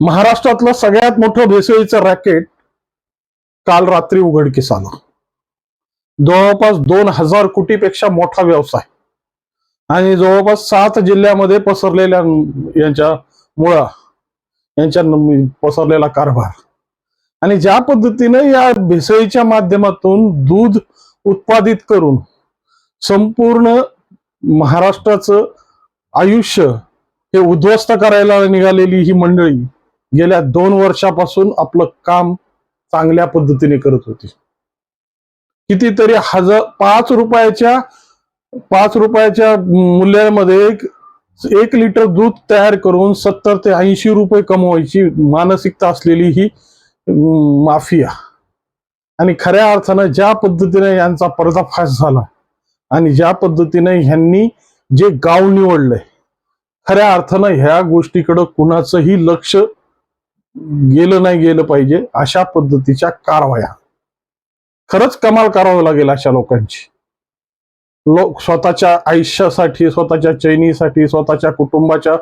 महाराष्ट्रातलं सगळ्यात मोठं भेसळीचं रॅकेट काल रात्री उघडकीस आलं. जवळपास 2000 कोटीपेक्षा मोठा व्यवसाय आणि जवळपास 7 जिल्ह्यामध्ये पसरलेल्या यांच्या मुळा यांच्या पसरलेला कारभार. आणि ज्या पद्धतीने या भेसळीच्या माध्यमातून दूध उत्पादित करून संपूर्ण महाराष्ट्राचं आयुष्य हे उद्ध्वस्त करायला निघालेली ही मंडळी गेल्या 2 वर्षापासून आपलं काम चांगल्या पद्धतीने करत होती. कितीतरी 5 रुपयाच्या मूल्यामध्ये 1 लिटर दूध तयार करून 70 ते 80 रुपये कमवायची मानसिकता असलेली ही माफिया. आणि खऱ्या अर्थानं ज्या पद्धतीने यांचा पर्दाफाश झाला आणि ज्या पद्धतीने ह्यांनी जे गाव निवडलंय, खऱ्या अर्थानं ह्या गोष्टीकडे कुणाचंही लक्ष गेलं नाही गेलं पाहिजे. अशा पद्धतीच्या कारवाया खरंच कमाल करावं लागेल अशा लोकांची. लोक स्वतःच्या आयुष्यासाठी, स्वतःच्या चैनीसाठी, स्वतःच्या कुटुंबाच्या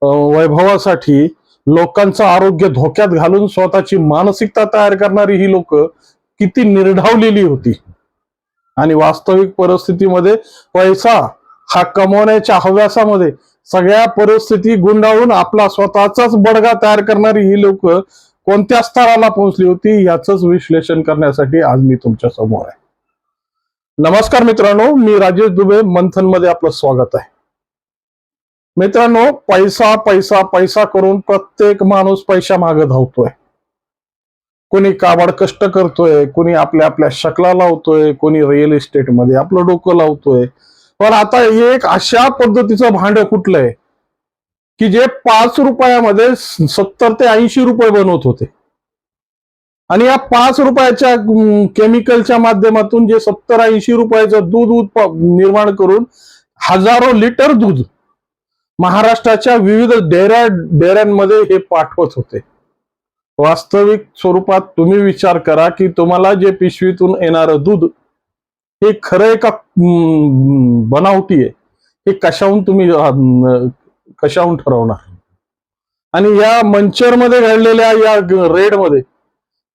वैभवासाठी लोकांचं आरोग्य धोक्यात घालून स्वतःची मानसिकता तयार करणारी ही लोक किती निर्ढावलेली होती. आणि वास्तविक परिस्थितीमध्ये पैसा हा कमवण्याच्या हव्यासामध्ये सगळ्या परिस्थिती गुंडाळून आपला स्वतःचाच बडगा तयार करणारी ही लोक कोणत्या स्तराला पोहोचली होती याच विश्लेषण करण्यासाठी आज मी तुमच्या समोर आहे. नमस्कार मित्रांनो, मी राजेश दुबे. मंथन मध्ये आपलं स्वागत आहे. मित्रांनो, पैसा पैसा पैसा करून प्रत्येक माणूस पैसा मागे धावतोय. कोणी काबाड कष्ट करतोय, कोणी आपल्या आपल्या शकला लावतोय, कोणी रिअल इस्टेट मध्ये आपलं डोकं लावतोय. पण आता एक अशा पद्धतीचं भांड कुठलंय की जे 5 रुपयामध्ये 70 ते 80 रुपये बनवत होते. आणि या 5 रुपयाच्या केमिकलच्या माध्यमातून जे 70-80 रुपयाचं दूध निर्माण करून हजारो लिटर दूध महाराष्ट्राच्या विविध डेऱ्यांमध्ये हे पाठवत होते. वास्तविक स्वरूपात तुम्ही विचार करा की तुम्हाला जे पिशवीतून येणारं दूध हे खरंय का बनावटी आहे, हे कशाहून ठरवणार. आणि या मंचरमध्ये घडलेल्या या रेडमध्ये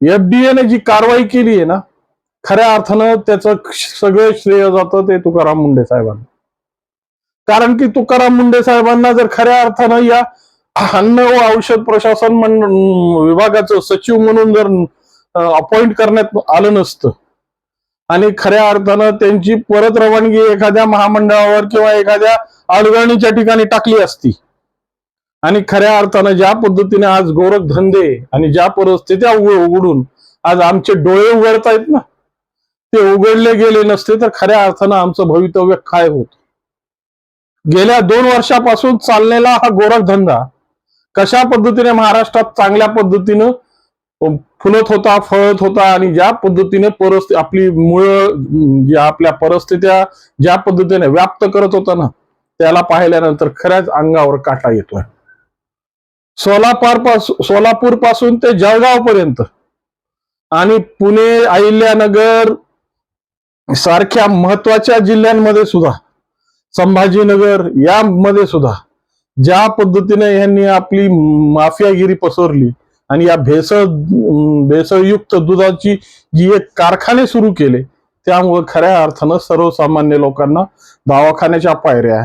एफडीएने जी कारवाई केली आहे ना, खऱ्या अर्थानं त्याचं सगळं श्रेय जातं ते तुकाराम मुंडे साहेबांना. कारण की तुकाराम मुंडे साहेबांना जर खऱ्या अर्थानं या अन्न व औषध प्रशासन विभागाचं सचिव म्हणून जर अपॉइंट करण्यात आलं नसतं आणि खऱ्या अर्थानं त्यांची परत रवानगी एखाद्या महामंडळावर किंवा एखाद्या अडगणीच्या ठिकाणी टाकली असती आणि खऱ्या अर्थानं ज्या पद्धतीने आज गोरखधंदे आणि ज्या परिस्थित्या उघडून आज आमचे डोळे उघडतायत ना, ते उघडले गेले नसते तर खऱ्या अर्थानं आमचं भवितव्य काय होत. गेल्या 2 वर्षापासून चाललेला हा गोरखधंदा कशा पद्धतीने महाराष्ट्रात चांगल्या पद्धतीनं फुलत होता, फळत होता आणि ज्या पद्धतीने आपली मुळ आपल्या परिस्थित्या ज्या पद्धतीने व्याप्त करत होता ना, त्याला पाहिल्यानंतर खऱ्याच अंगावर काटा येतोय. सोलापूर पासून ते जळगाव पर्यंत आणि पुणे, अहिल्यानगर सारख्या महत्वाच्या जिल्ह्यांमध्ये सुद्धा, संभाजीनगर यामध्ये सुद्धा ज्या पद्धतीने यांनी आपली माफियागिरी पसरली आणि या भेसळयुक्त दुधाची जी एक कारखाने सुरू केले, त्यामुळे खऱ्या अर्थानं सर्वसामान्य लोकांना दवाखान्याच्या पायऱ्या,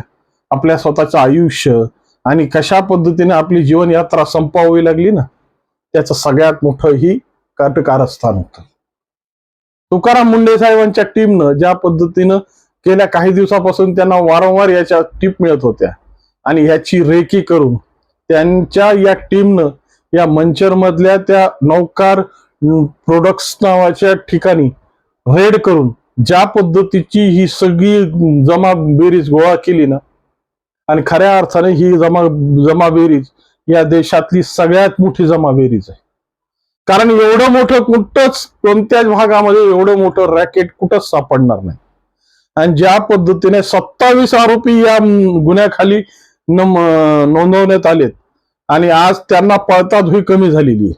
आपल्या स्वतःचं आयुष्य आणि कशा पद्धतीने आपली जीवनयात्रा संपवावी लागली ना, त्याचं सगळ्यात मोठं ही कारस्थान होतं. तुकाराम मुंडे साहेबांच्या टीमनं ज्या पद्धतीनं गेल्या काही दिवसापासून त्यांना वारंवार याच्या टिप मिळत होत्या आणि ह्याची रेकी करून त्यांच्या या टीमनं या मंचर मधल्या त्या नौकार प्रोडक्ट्स नावाच्या ठिकाणी रेड करून ज्या पद्धतीची ही सगळी जमाबेरीज गोळा केली ना, आणि खऱ्या अर्थाने ही जमाबेरीज या देशातली सगळ्यात मोठी जमाबेरीज आहे. कारण एवढं मोठं कुठंच कोणत्याच भागामध्ये एवढं मोठं रॅकेट कुठंच सापडणार नाही. आणि ज्या पद्धतीने 27 आरोपी या गुन्ह्याखाली नोंदवण्यात आलेत आणि आज त्यांना पळताधुई कमी झालेली आहे.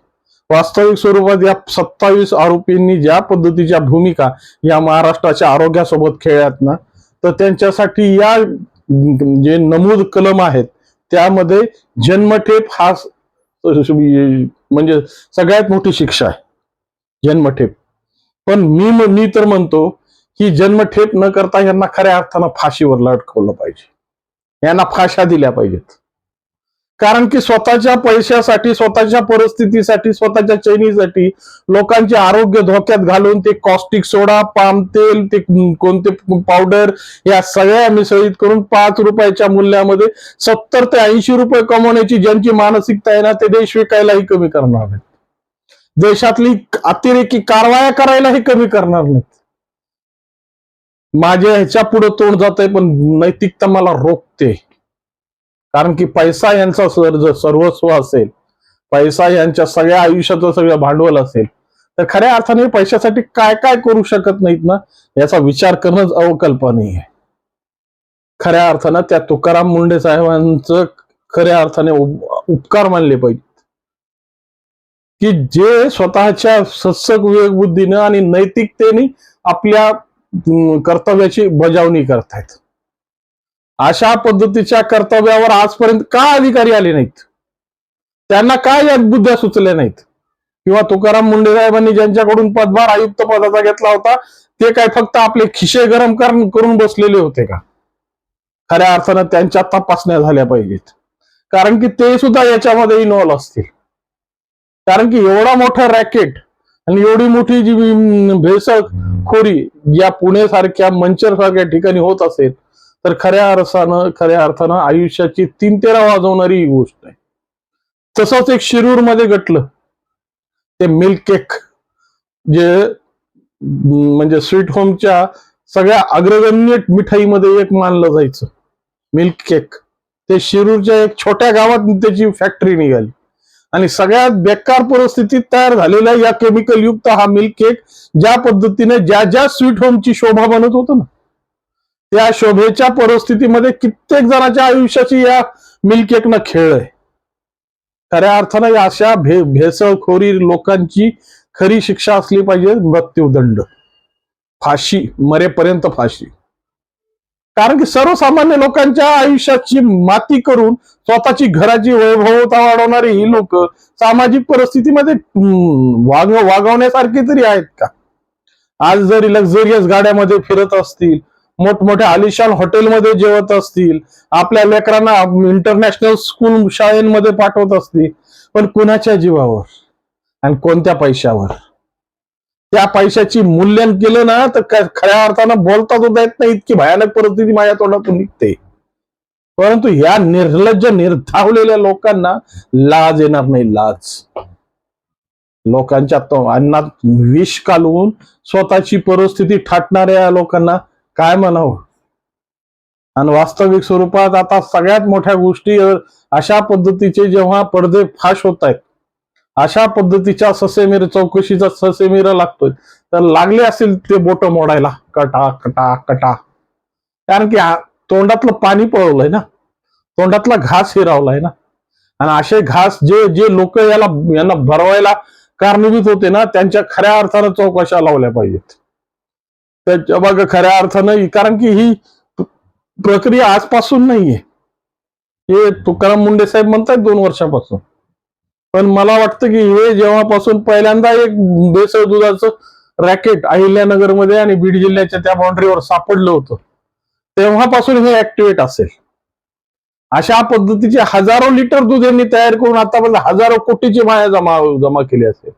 वास्तविक स्वरूपात या 27 आरोपींनी ज्या पद्धतीच्या भूमिका या महाराष्ट्राच्या आरोग्यासोबत खेळल्यात ना, तर त्यांच्यासाठी या जे नमूद कलम आहेत त्यामध्ये जन्मठेप हा म्हणजे सगळ्यात मोठी शिक्षा आहे जन्मठेप. पण मी तर म्हणतो की जन्मठेप न करता यांना खऱ्या अर्थानं फाशीवर लटकवलं पाहिजे, यांना फाश्या दिल्या पाहिजेत. कारण की स्वतःच्या पैशासाठी, स्वतःच्या परिस्थितीसाठी, स्वतःच्या चैनीसाठी लोकांचे आरोग्य धोक्यात घालून ते कॉस्टिक सोडा, पाम तेल, ते कोणते पावडर या सगळ्या मिसळीत करून 5 रुपयाच्या मूल्यामध्ये 70 ते 80 रुपये कमवण्याची ज्यांची मानसिकता आहे ना, ते देश विकायलाही कमी करणार नाहीत, देशातली अतिरेकी कारवाया करायलाही कमी करणार नाहीत. माझ्या ह्याच्या पुढे तोंड जात आहे, पण नैतिकता मला रोखते. कारण की पैसा यांचा सर्वस्व असेल, पैसा यांच्या सगळ्या आयुष्याचं सगळं भांडवल असेल, तर खऱ्या अर्थाने पैशासाठी काय काय करू शकत नाहीत ना, याचा विचार करणंच अवकल्पनीय आहे. खऱ्या अर्थानं त्या तुकाराम मुंडे साहेबांचं खऱ्या अर्थाने उपकार मानले पाहिजेत, की जे स्वतःच्या सत्सक विवेकबुद्धीनं आणि नैतिकतेने आपल्या कर्तव्याची बजावणी करतायत. अशा पद्धतीच्या कर्तव्यावर आजपर्यंत का अधिकारी आले नाहीत? त्यांना काय या बुद्ध्या सुचल्या नाहीत? किंवा तुकाराम मुंडे साहेबांनी ज्यांच्याकडून पदभार आयुक्त पदाचा घेतला होता ते काय फक्त आपले खिशे गरम करून बसलेले होते का? खऱ्या अर्थानं त्यांच्या तपासण्या झाल्या पाहिजेत, कारण की ते सुद्धा याच्यामध्ये इन्व्हॉल्व असतील. कारण की एवढा मोठा रॅकेट आणि एवढी मोठी जी भेसळखोरी या पुणे सारख्या मंचर सारख्या ठिकाणी होत असेल तर खऱ्या अर्थानं आयुष्याची 3-13 वाजवणारी ही गोष्ट आहे. तसंच एक शिरूर मध्ये घटलं, ते मिल्क केक जे म्हणजे स्वीट होमच्या सगळ्या अग्रगण्य मिठाईमध्ये एक मानलं जायचं मिल्क केक, ते शिरूरच्या एक छोट्या गावात त्याची फॅक्टरी निघाली आणि सगळ्यात बेकार परिस्थितीत तयार झालेला या केमिकल युक्त हा मिल्क केक ज्या पद्धतीने ज्या स्वीट होमची शोभा बनत होतं ना, त्या शोभेच्या परिस्थितीमध्ये कित्येक जणांच्या आयुष्याची या मिल्क केकनं खेळलंय. खऱ्या अर्थानं अशा भेसळखोरी लोकांची खरी शिक्षा असली पाहिजे, मृत्यूदंड, फाशी, मरेपर्यंत फाशी. कारण की सर्वसामान्य लोकांच्या आयुष्याची माती करून स्वतःची घराची वैभवता वाढवणारी ही लोक सामाजिक परिस्थितीमध्ये वागवण्यासारखी तरी आहेत का? आज जरी लक्झरियस गाड्यामध्ये फिरत असतील, मोठमोठ्या आलिशान हॉटेलमध्ये जेवत असतील, आपल्या लेकरांना इंटरनॅशनल स्कूल शाळेमध्ये पाठवत असतील, पण कुणाच्या जीवावर आणि कोणत्या पैशावर? त्या पैशाची मूल्यन केलं ना तर खऱ्या अर्थानं बोलता सुद्धा येत नाही, इतकी भयानक परिस्थिती माझ्या तोंडातून निघते. परंतु या निर्लज्ज निर्धावलेल्या लोकांना लाज येणार नाही, लाज. लोकांच्या अन्नात विष कालवून स्वतःची परिस्थिती थाटणाऱ्या लोकांना काय म्हणावं? आणि वास्तविक स्वरूपात आता सगळ्यात मोठ्या गोष्टी अशा पद्धतीचे जेव्हा पडदे फाश होत आहेत, अशा पद्धतीच्या चौकशीचा ससेमिरा लागतोय, तर लागले असतील ते बोट मोडायला कटा कटा कटा. कारण की तोंडातलं पाणी पळवलंय ना, तोंडातला घास हिरावलाय ना, आणि असे घास जे लोक यांना भरवायला कारणीभूत होते ना, त्यांच्या खऱ्या अर्थानं चौकशा लावल्या पाहिजेत. त्याच्या बघ खऱ्या अर्थानं, कारण की ही प्रक्रिया आजपासून नाहीये, हे तुकाराम मुंडे साहेब म्हणतात 2 वर्षापासून. पण मला वाटतं की हे जेव्हापासून पहिल्यांदा एक भेसळ दुधाचं रॅकेट अहिल्यानगरमध्ये आणि बीड जिल्ह्याच्या त्या बाउंड्रीवर सापडलं होतं, तेव्हापासून हे ऍक्टिव्हेट असेल. अशा पद्धतीचे हजारो लिटर दूध यांनी तयार करून आतापर्यंत हजारो कोटीची माया जमा केली असेल.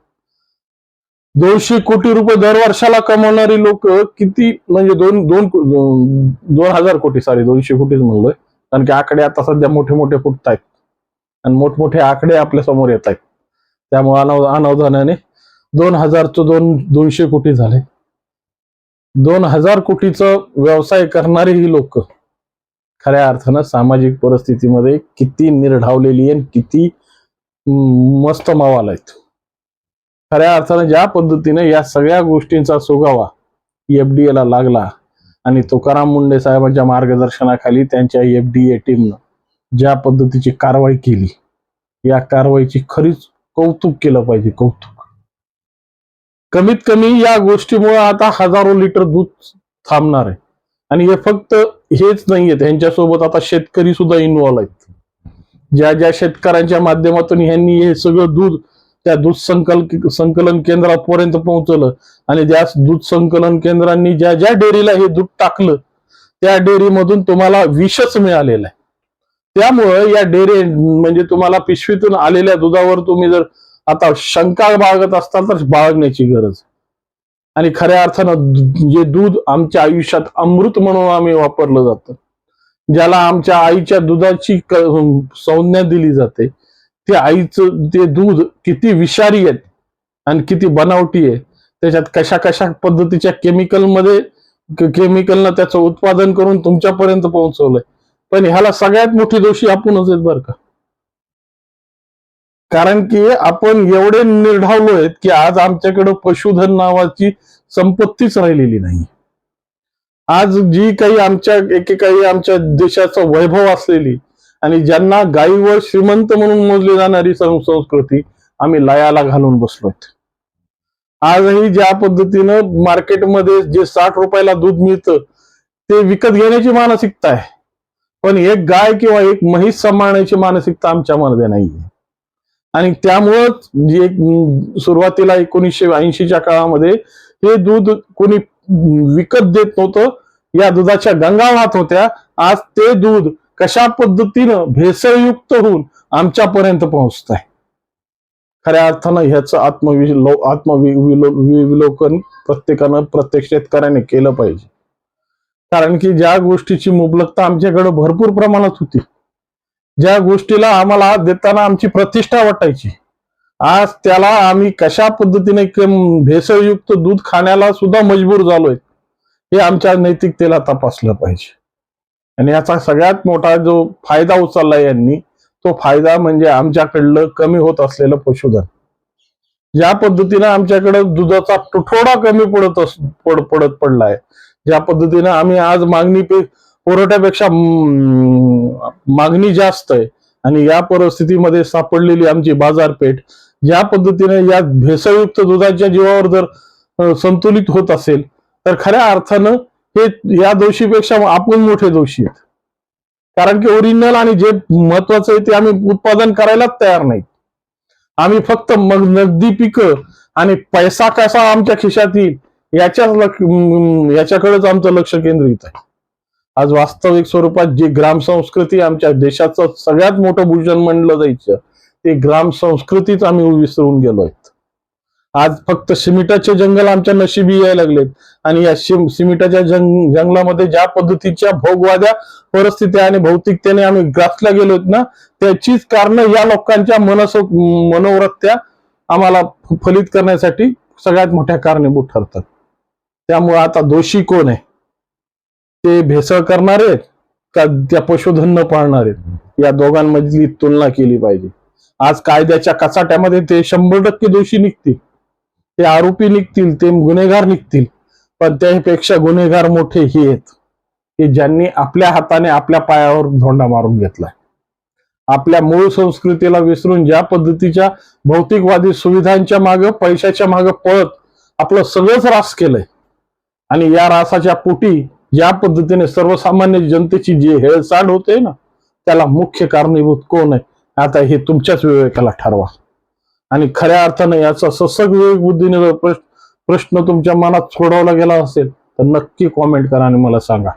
200 कोटी रुपये दर वर्षाला कमवणारी लोक किती, म्हणजे 2,000 कोटी, सॉरी 200 कोटीच म्हणलोय, कारण की आकडे आता सध्या मोठे मोठे फुटत आहेत आणि मोठमोठे आकडे आपल्या समोर येत आहेत, त्यामुळे अनावधानाने 2,000 कोटी झाले. 2,000 कोटीचा व्यवसाय करणारी ही लोक खऱ्या अर्थानं सामाजिक परिस्थितीमध्ये किती निर्ढावलेली आणि किती मस्त मावाला आहेत. खऱ्या अर्थानं ज्या पद्धतीने या सगळ्या गोष्टींचा सुगावा एफडीए ला लागला आणि तुकाराम मुंडे साहेबांच्या मार्गदर्शनाखाली त्यांच्या एफडीए टीमनं ज्या पद्धतीची कारवाई केली, या कारवाईची खरीच कौतुक केलं पाहिजे, कौतुक. कमीत कमी या गोष्टीमुळे आता हजारो लिटर दूध थांबणार आहे. आणि हे फक्त हेच नाहीये, त्यांच्यासोबत आता शेतकरी सुद्धा इन्व्हॉल्व आहेत. ज्या ज्या शेतकऱ्यांच्या माध्यमातून ह्यांनी हे सगळं दूध त्या दूध संकलन केंद्रापर्यंत पोहोचवलं आणि ज्या दूध संकलन केंद्रांनी ज्या ज्या डेअरीला हे दूध टाकलं त्या डेअरीमधून तुम्हाला विषच मिळालेलं आहे. त्यामुळं या डेअरी म्हणजे तुम्हाला पिशवीतून आलेल्या दुधावर तुम्ही जर आता शंका बाळगत असताल तर बाळगण्याची गरज. आणि खऱ्या अर्थानं जे दूध आमच्या आयुष्यात अमृत म्हणून आम्ही वापरलं जातं, ज्याला आमच्या आईच्या दुधाची संज्ञा दिली जाते, ते आईचं ते दूध किती विषारी आहे आणि किती बनावटी आहे, त्याच्यात कशा कशा पद्धतीच्या केमिकलनं त्याचं उत्पादन करून तुमच्यापर्यंत पोहोचवलंय. पण ह्याला सगळ्यात मोठी दोषी आपणच आहेत बरं का. कारण की आपण एवढे निर्ढावलो आहेत की आज आमच्याकडे पशुधन नावाची संपत्तीच राहिलेली नाही. आज जी काही आमच्या देशाचं वैभव असलेली आणि ज्यांना गायीवर श्रीमंत म्हणून मोजली जाणारी संस्कृती आम्ही लयाला घालून बसलोय. आजही ज्या पद्धतीनं मार्केटमध्ये जे 60 रुपयाला दूध मिळतं ते विकत घेण्याची मानसिकता आहे, पण एक गाय किंवा एक म्हैस सांभाळण्याची मानसिकता आमच्यामध्ये नाहीये. आणि त्यामुळंच जे सुरुवातीला 1980च्या काळामध्ये हे दूध कोणी विकत देत नव्हतं, या दुधाच्या गंगा वाहत होत्या. आज ते दूध कशा पद्धतीनं भेसळयुक्त होऊन आमच्यापर्यंत पोहोचत आहे. खऱ्या अर्थानं ह्याचं आत्मविलोकन प्रत्येकानं प्रत्येक शेतकऱ्याने केलं पाहिजे. कारण की ज्या गोष्टीची मुबलकता आमच्याकडे भरपूर प्रमाणात होती, ज्या गोष्टीला आम्हाला देताना आमची प्रतिष्ठा वाटायची, आज त्याला आम्ही कशा पद्धतीने भेसळयुक्त दूध खाण्याला सुद्धा मजबूर झालोय, हे आमच्या नैतिकतेला तपासलं पाहिजे. आणि याचा सगळ्यात मोठा जो फायदा उचलला यांनी, तो फायदा म्हणजे आमच्याकडलं कमी होत असलेलं पशुधन. ज्या पद्धतीनं आमच्याकडे दुधाचा तुटवडा कमी पडत पडलाय, ज्या पद्धतीनं आम्ही आज पुरवठ्यापेक्षा मागणी जास्त आहे आणि या परिस्थितीमध्ये सापडलेली आमची बाजारपेठ ज्या पद्धतीने या भेसळयुक्त दुधाच्या जीवावर जर संतुलित होत असेल तर खऱ्या अर्थानं हे या दोषीपेक्षा आपण मोठे दोषी आहेत. कारण की ओरिजिनल आणि जे महत्वाचं आहे ते आम्ही उत्पादन करायलाच तयार नाही. आम्ही फक्त नगदी पिकं आणि पैसा कसा आमच्या खिशात येईल याच्याकडेच आमचं लक्ष केंद्रित आहे. आज वास्तविक स्वरूपात जी ग्राम संस्कृती आमच्या देशाचं सगळ्यात मोठं भूषण म्हणलं जायचं, ते ग्राम संस्कृतीच आम्ही विसरून गेलोय. आज फक्त सिमेंटाचे जंगल आमच्या नशिबी यायला लागलेत आणि या सिमेंटाच्या जंगलामध्ये ज्या पद्धतीच्या भोगवाद्या परिस्थिती आणि भौतिकतेने आम्ही ग्रासल्या गेलोत ना, त्याचीच कारण या लोकांच्या मनोवृत्त्या आम्हाला फलित करण्यासाठी सगळ्यात मोठ्या कारणीभूत ठरतात. त्यामुळे आता दोषी कोण आहे? ते भेसळ करणारे का त्या पशुधन न पाळणारे? या दोघांमधली तुलना केली पाहिजे. आज कायद्याच्या कचाट्यामध्ये ते 100% दोषी निघतील, ते आरोपी निघतील, ते गुन्हेगार निघतील, पण त्यापेक्षा गुन्हेगार मोठे हे आहेत की ज्यांनी आपल्या हाताने आपल्या पायावर धोंडा मारून घेतलाय. आपल्या मूळ संस्कृतीला विसरून ज्या पद्धतीच्या भौतिकवादी सुविधांच्या मागे पैशाच्या मागे पळत आपलं सगळंच रास केलंय आणि या रासाच्या पोटी ज्या पद्धतीने सर्वसामान्य जनतेची जी हेळसांड होते ना, त्याला मुख्य कारणीभूत कोण आहे आता हे तुमच्याच विवेकाला ठरवा. आणि खऱ्या अर्थानं याचा ससग विवेक बुद्धीने जर प्रश्न तुमच्या मनात सोडवला गेला असेल तर नक्की कॉमेंट करा आणि मला सांगा.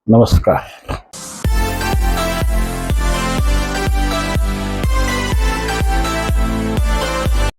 नमस्कार.